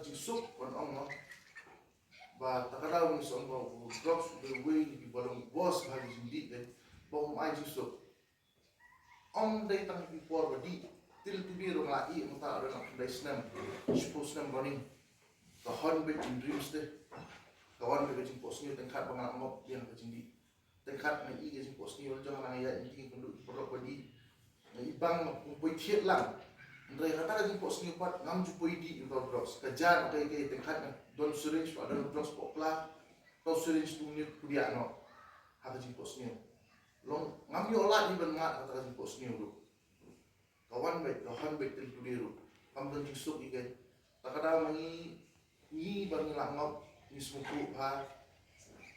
jingsuk on ong ba takadaw ni so ong drops the way di balong boss ba jindi den bom ai jingsuk ong day tang before ba di til tu biro nga I mo ta ron ang day snam suppose nam running the hornbit in dreams de kawan be jing pos ni tengkat ba nga ngop yang ka jindi tengkat na I jing pos ni ul jang na ya inting kundu perlo ba di ibang poi thiet lang Andai kata jing pos ni pat ngam ju poi di in drops kajar kai kai tengkat na don syringe pa don drops pokla to syringe tu ni kudia no hata jing pos ni long ngam yo la di ben ngat kata jing pos ni ru kawan bet kawan bet til tudiru kam don jing suk ikai takada mangi ni bang la ngop ni smuku ha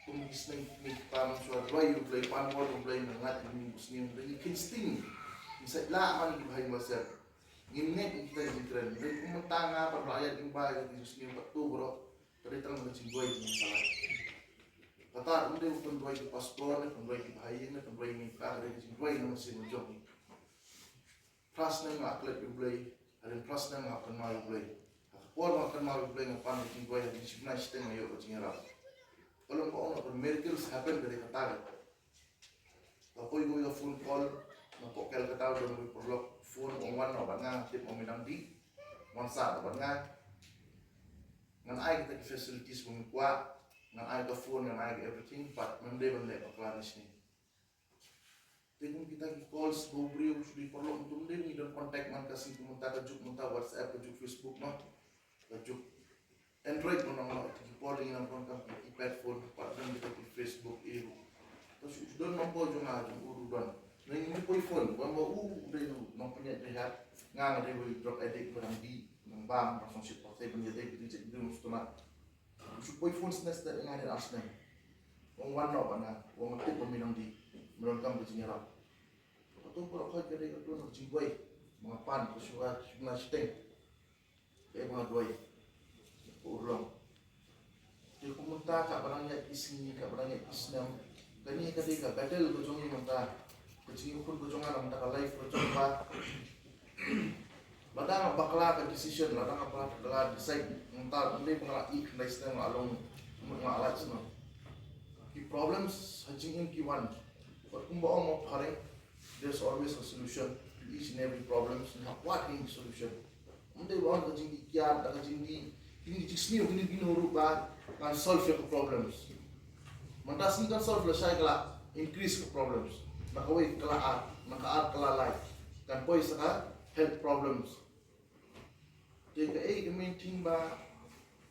tung snake ni pam so dry you play pan more to play ngat ni pos ni ni kinsting isa la man di bahai masar Ingat kita jikran, dari kumentanga perlayan imba yang disusni waktu bro, dari terang berjingguai di masalah. Kata udah penduai di paspor, penduai di bahaya, penduai ni kah dari jingguai nama si mujong. Pras nang aklet diulai, ada pras nang akan malu ulai. Akpor makan malu ulai ngapan jingguai di sebenar sistem ayo berjingarap. Kalau kau nak miracles happen dari kata, kalau kau ikut phone call, nak kel kata udah mau perlu phone ongwan no banga tip ominang di monsa banga ngan ai kita facilities pun kuat ngan ai ke phone ngan ai everything but mende baklanis ni tekun kita ki calls bobri usdi perlu untuk ni dan kontak man kasih kumunta kajuk munta WhatsApp kajuk Facebook no kajuk Android pun no ki polling nang kon kam iPad phone pat kita ki Facebook itu terus sudah mampu juma urudan Neng ni poi phone, mau udah punya rehat, ngang ada boleh drop edit barang di, nang bam, langsung ship pakai penjadi kita cek dulu mustahil. Supaya phone senes tak ngang ada asne. Wong no bana, wong tip peminang di, melongkam berjingarap. Betul kalau kau jadi ketua nak jingguai, mengapan kesurat sebenar seteng, kayak mengaduai, ulang. Dia komentar kat barangnya isni, kat barangnya isnam, kani ketika battle berjungi mentah. Kecil pun berjongan nak live berjumpa. Badang bakla ke decision, badang bakla decide entar ni pengalai next time along mengalat semua. Ki problems hajing in ki one. But kumba mau paring, there's always a solution to each and every problems. What is the solution? Mungkin bawa hajing di kiat, hajing di ini jisni, ini huruf bah kan solve your problems. Mantas ni kan solve lesai kelak increase the problems. Nakaway kelaat, nakaat kelalai, kan poi saka health problems. Jika main thing ba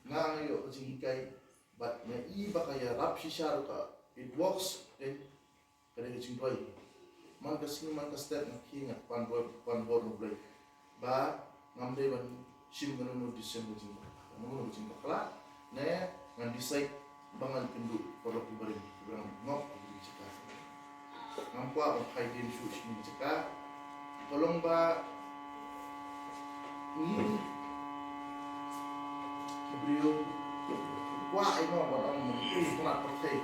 ngang yo jingkai, but na ba kaya rap shisha ka it works then kada jingkai. Man kasing man ka step na kinga pan bor no break. Ba ngamde ban sim ganu no December jingka. No jingka kala ne ngan decide bangal kendu kalau kubarin kurang ngop jingka. Nampak pakai din shoes ni cakap tolong ba ni beliau kuat ini orang nak pakai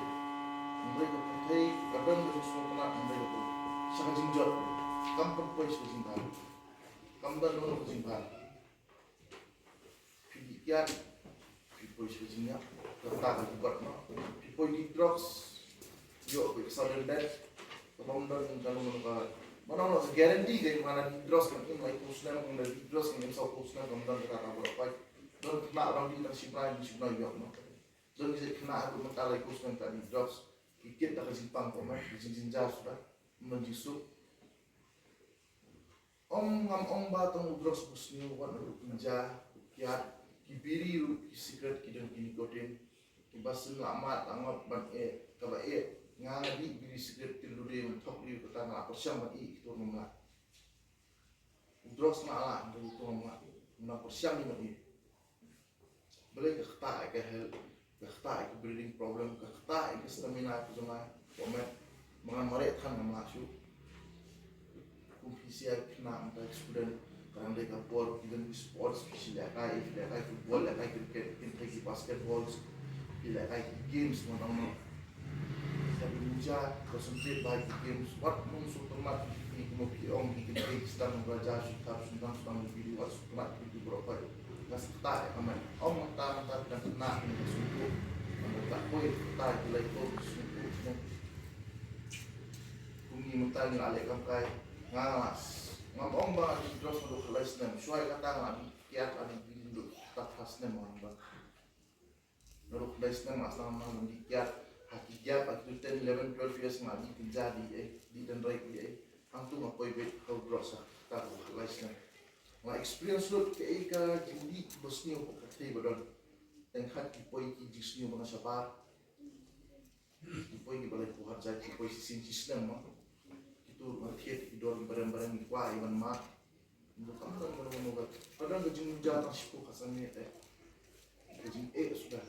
mereka pakai kadang terus nak mereka sangat jinjot kampung pun sejingkal kampung dulu sejingkal pikiran people sejingnya tetap buat people di drugs yo sudden death Pembangunan kalau mana nak guarantee dari mana di dross kan ini mai kusna kan dari dross kan so kusna kemudian kita akan berapa dan kena orang di tersimpan di sebelah yok no dan bisa kena aku mental kusna tadi dross ikit tak simpang komen di sini jauh sudah menjisuk ngam batang dross kusni wan lu pinja kiat kibiri secret kidang kini koden kibasin lamat anggap ban kaba ngadi biri secret tilu dia untuk dia kata nak persiam bagi itu rumah udros malah itu rumah nak persiam ni bagi boleh kata ke hal kata ke breathing problem kata ke stamina ke cuma komen mengan mereka kan masuk kompetisi kena antara student karena mereka por even sports silakai football silakai cricket silakai basketball silakai games mana yang berusaha concentrate by the games what mung sutemat ni mo piong ikin stang raja sukar sundang video what sutemat itu berapa Mas tayo naman. Ang matang dan kena ini suku. Tak boleh tayo tulay ko suku mo. Kung imutan yung alay kam kay ngalas. Mamong ba ang Diyos mo kalayas na suway kata nga kiat ang bilindo tapas na mo ba. Naruk kalayas na mas na mga kiat hakiyat at 10, 11, 12 years nga di jadi di dan right ang tunga ko'y bet how gross ta kalayas na. Mga experience lot kay ka hindi bos niyo ko katay ba doon. Tenghat kipoy ki jis niyo mga sapar. Kipoy ni balay puhat sa kipoy sinsis lang mo. Itu martiet idor barang-barang ni kwa iman ma. Bukan kan mo mo. Padang gajing jatang sipo kasane gajing sudah.